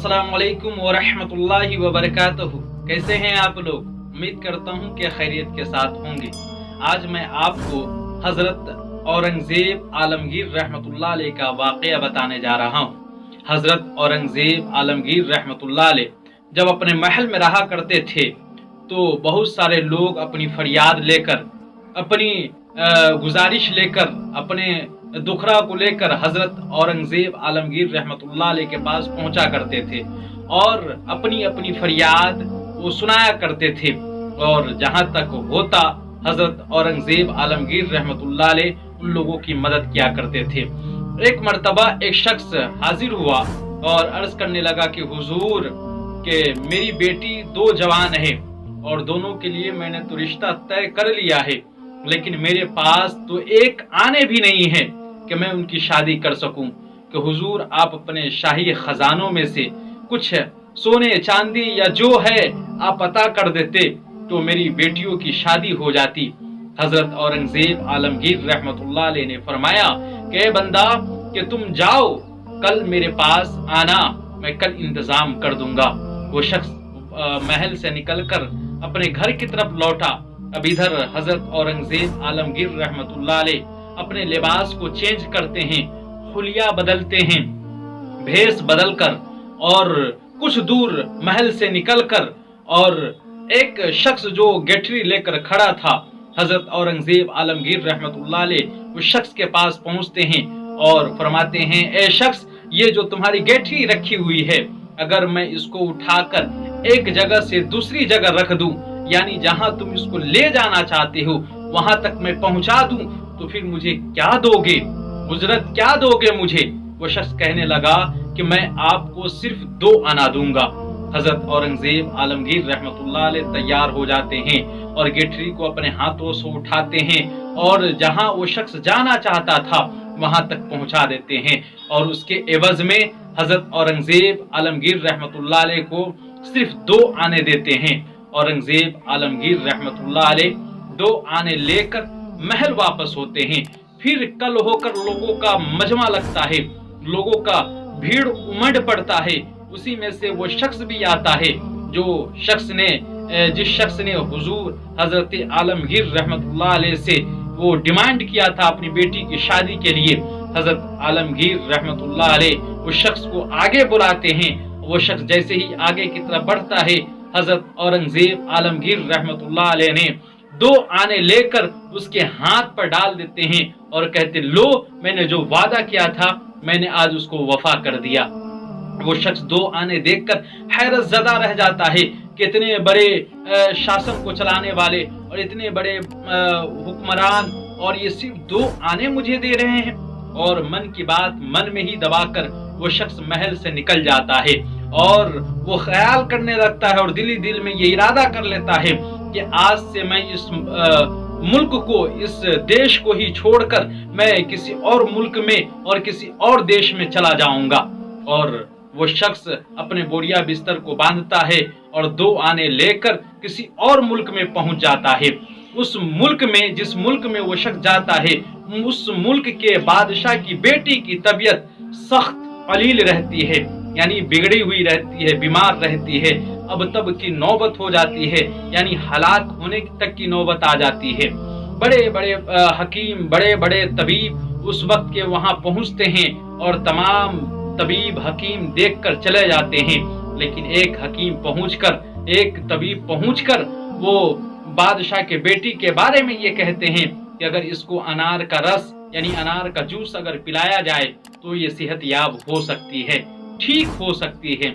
अस्सलाम वालेकुम व रहमतुल्लाहि व बरकातहू। कैसे हैं आप लोग? उम्मीद करता हूं कि खैरियत के साथ होंगे। आज मैं आपको हज़रत औरंगज़ेब आलमगीर रहमतुल्लाह अलैह का वाक़या बताने जा रहा हूं। हज़रत औरंगज़ेब आलमगीर रहमतुल्लाह अलैह जब अपने महल में रहा करते थे तो बहुत सारे लोग अपनी फरियाद लेकर, अपनी गुजारिश लेकर, अपने दुखड़ा को लेकर हज़रत औरंगज़ेब आलमगीर रहमतुल्लाह अलैह के पास पहुंचा करते थे और अपनी अपनी फरियाद वो सुनाया करते थे। और जहां तक होता हज़रत औरंगज़ेब आलमगीर रहमतुल्लाह अलैह उन लोगों की मदद किया करते थे। एक मर्तबा एक शख्स हाजिर हुआ और अर्ज करने लगा कि हुजूर के मेरी बेटी दो जवान है और दोनों के लिए मैंने तो रिश्ता तय कर लिया है, लेकिन मेरे पास तो एक आने भी नहीं है कि मैं उनकी शादी कर सकूं। कि हुजूर आप अपने शाही खजानों में से कुछ सोने चांदी या जो है आप अता कर देते तो मेरी बेटियों की शादी हो जाती। हजरत औरंगज़ेब आलमगीर रहमतुल्लाह अलैह ने फरमाया कि बंदा कि तुम जाओ, कल मेरे पास आना, मैं कल इंतजाम कर दूंगा। वो शख्स महल से निकलकर अपने घर की तरफ लौटा। अब इधर हजरत औरंगज़ेब आलमगीर रहमतुल्लाह अलैह अपने लिबास को चेंज करते हैं, हुलिया बदलते हैं, भेष बदलकर और कुछ दूर महल से निकलकर और एक शख्स जो गठरी लेकर खड़ा था हजरत औरंगज़ेब आलमगीर रहमतुल्लाह अलैह उस शख्स के पास पहुंचते हैं और फरमाते हैं, ए शख्स, ये जो तुम्हारी गठरी रखी हुई है, अगर मैं इसको उठाकर एक जगह से दूसरी जगह रख दूं, यानी जहां तुम इसको ले जाना चाहते हो वहां तक मैं पहुंचा दूं, तो फिर मुझे क्या दोगे, उजरत क्या दोगे मुझे? वो शख्स कहने लगा कि मैं आपको सिर्फ 2 आना दूंगा। हजरत औरंगज़ेब आलमगीर रहमतुल्लाह अलैह तैयार हो जाते हैं और गठरी को अपने हाथों से उठाते हैं और जहां वो शख्स जाना चाहता था वहां तक पहुंचा देते हैं और उसके एवज में हजरत औरंगज़ेब आलमगीर रहमतुल्लाह अलैह को सिर्फ 2 आने देते हैं। औरंगज़ेब आलमगीर रहमतुल्लाह अलैह 2 आने लेकर महल वापस होते हैं। फिर कल होकर लोगों का मजमा लगता है, लोगों का भीड़ उमड़ पड़ता है। उसी में से वो शख्स भी आता है जो जिस शख्स ने हुजूर हजरत आलमगीर रहमतुल्लाह अलैह से वो डिमांड किया था अपनी बेटी की शादी के लिए। हजरत आलमगीर रहमतुल्लाह अलैह उस शख्स को आगे बुलाते हैं। वो शख्स जैसे ही आगे की तरफ बढ़ता है, हजरत औरंगज़ेब आलमगीर रहमतुल्लाह अलैह ने 2 आने लेकर उसके हाथ पर डाल देते हैं और कहते, लो, मैंने जो वादा किया था मैंने आज उसको वफा कर दिया। वो शख्स 2 आने देखकर हैरत ज़दा रह जाता है कि इतने बड़े शासन को चलाने वाले और इतने बड़े हुक्मरान और ये सिर्फ 2 आने मुझे दे रहे हैं। और मन की बात मन में ही दबाकर वो शख्स महल से निकल जाता है और वो ख्याल करने लगता है और दिल में ये इरादा कर लेता है कि आज से मैं इस मुल्क को, इस देश को ही छोड़कर मैं किसी और मुल्क में और किसी और देश में चला जाऊंगा। और वो शख्स अपने बोरिया बिस्तर को बांधता है और 2 आने लेकर किसी और मुल्क में पहुंच जाता है। उस मुल्क में, जिस मुल्क में वो शख्स जाता है, उस मुल्क के बादशाह की बेटी की तबीयत सख्त कलील रहती है, यानी बिगड़ी हुई रहती है, बीमार रहती है, अब तब की नौबत हो जाती है, यानी हलाक होने तक की नौबत आ जाती है। बड़े बड़े हकीम, बड़े बड़े तबीब उस वक्त के वहां पहुंचते हैं और तमाम तबीब हकीम देखकर चले जाते हैं, लेकिन एक तबीब पहुंचकर वो बादशाह के बेटी के बारे में ये कहते हैं कि अगर इसको अनार का रस यानी अनार का जूस अगर पिलाया जाए तो ये सेहत याब हो सकती है, ठीक हो सकती है।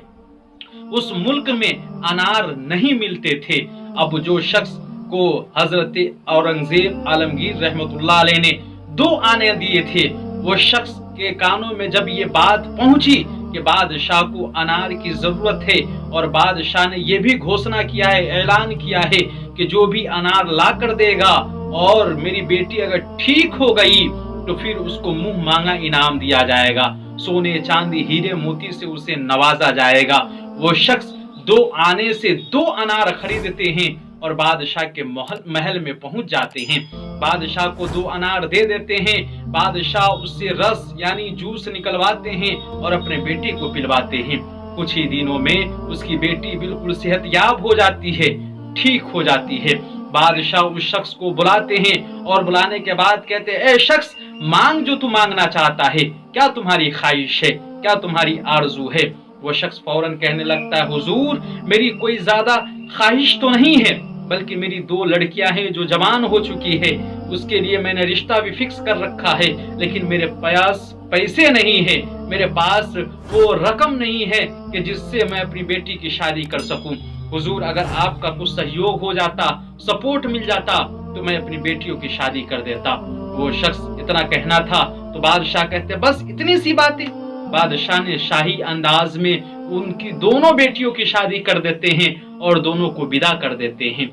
उस मुल्क में अनार नहीं मिलते थे। अब जो शख्स को हजरत औरंगज़ेब आलमगीर रहमतुल्लाह अलैह ने 2 आने दिए थे, वो शख्स के कानों में जब ये बात पहुंची कि बादशाह को अनार की जरूरत है और बादशाह ने ये भी घोषणा किया है, ऐलान किया है कि जो भी अनार ला कर देगा और मेरी बेटी अगर ठीक हो गई तो फिर उसको मुंह मांगा इनाम दिया जाएगा, सोने चांदी हीरे मोती से उसे नवाजा जाएगा। वो शख्स 2 आने से 2 अनार खरीदते हैं और बादशाह के महल में पहुंच जाते हैं। बादशाह को 2 अनार दे देते हैं। बादशाह उससे रस यानी जूस निकलवाते हैं और अपने बेटी को पिलवाते हैं। कुछ ही दिनों में उसकी बेटी बिल्कुल सेहतयाब हो जाती है, ठीक हो जाती है। बादशाह उस शख्स को बुलाते हैं और बुलाने के बाद कहते हैं, ए शख्स, मांग जो तू मांगना चाहता है, क्या तुम्हारी ख्वाहिश है, क्या तुम्हारी आरजू है? वो शख्स फौरन कहने लगता है, हुजूर, मेरी कोई ज्यादा ख्वाहिश तो नहीं है, बल्कि मेरी 2 लड़कियां हैं जो जवान हो चुकी है, उसके लिए मैंने रिश्ता भी फिक्स कर रखा है, लेकिन मेरे पास पैसे नहीं है, मेरे पास वो रकम नहीं है कि जिससे मैं अपनी बेटी की शादी कर सकूं। हुजूर, अगर आपका कुछ सहयोग हो जाता, सपोर्ट मिल जाता, तो मैं अपनी बेटियों की शादी कर देता। वो शख्स इतना कहना था तो बादशाह कहते, बस इतनी सी बातें? बादशाह ने शाही अंदाज में उनकी दोनों बेटियों की शादी कर देते हैं और दोनों को विदा कर देते हैं।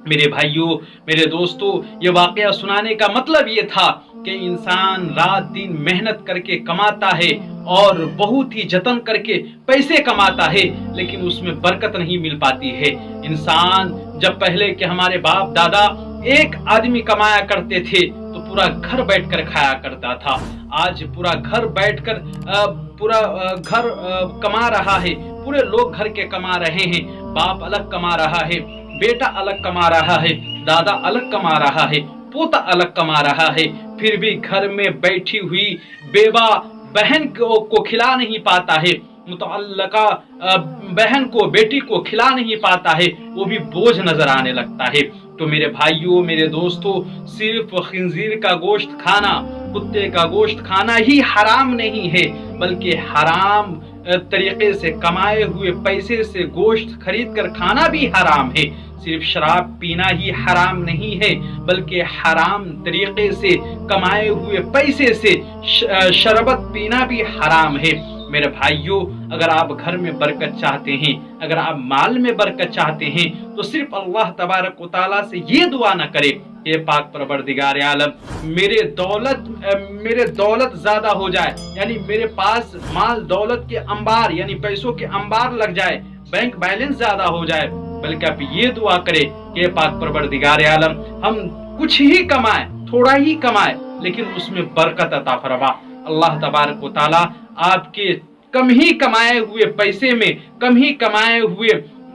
मेरे भाइयों, मेरे दोस्तों, ये वाकया सुनाने का मतलब ये था कि इंसान रात दिन मेहनत करके कमाता है और बहुत ही जतन करके पैसे कमाता है, लेकिन उसमें बरकत नहीं मिल पाती है। इंसान जब पहले के हमारे बाप दादा एक आदमी कमाया करते थे तो पूरा घर बैठकर खाया करता था। आज पूरा घर बैठकर घर कमा रहा है, पूरे लोग घर के कमा रहे हैं, बाप अलग कमा रहा है, बेटा अलग कमा रहा है, दादा अलग कमा रहा है, पोता अलग कमा रहा है, फिर भी घर में बैठी हुई बेवा बहन को खिला नहीं पाता है, मुतअल्लिका बहन को, बेटी को खिला नहीं पाता है, वो भी बोझ नजर आने लगता है। तो मेरे भाइयों, मेरे दोस्तों, सिर्फ खिंजीर का गोश्त खाना, कुत्ते का गोश्त खाना ही हराम नहीं है, बल्कि हराम तरीके से कमाए हुए पैसे से गोश्त खरीद कर खाना भी हराम है। सिर्फ शराब पीना ही हराम नहीं है, बल्कि हराम तरीके से कमाए हुए पैसे से शरबत पीना भी हराम है। मेरे भाइयों, अगर आप घर में बरकत चाहते हैं, अगर आप माल में बरकत चाहते हैं, तो सिर्फ अल्लाह तबारक व तआला से ये दुआ न करें, ये पाक परवरदिगार आलम, मेरे दौलत ज्यादा हो जाए, यानी मेरे पास माल दौलत के अंबार यानी पैसों के अंबार लग जाए, बैंक बैलेंस ज्यादा हो जाए, बल्कि आप ये दुआ करें कि पाक परवरदिगार आलम, हम कुछ ही कमाए, थोड़ा ही कमाए, लेकिन उसमें बरकत अता फरमा। अल्लाह तबारक व तआला आपके कम ही कमाए हुए पैसे में, कम ही कमाए हुए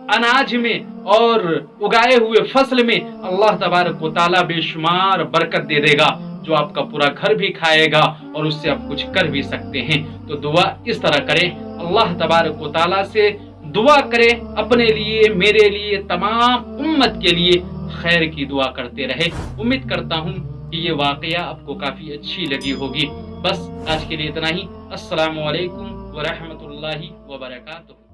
अनाज में और उगाए हुए फसल में अल्लाह तबारक व तआला बेशुमार बरकत दे देगा, जो आपका पूरा घर भी खाएगा और उससे आप कुछ कर भी सकते हैं। तो दुआ इस तरह करें, अल्लाह तबारक व तआला से दुआ करें, अपने लिए, मेरे लिए, तमाम उम्मत के लिए खैर की दुआ करते रहे। उम्मीद करता हूँ कि ये वाकया आपको काफी अच्छी लगी होगी। बस आज के लिए इतना ही। अस्सलामु अलैकुम व रहमतुल्लाहि व बरकातुहू।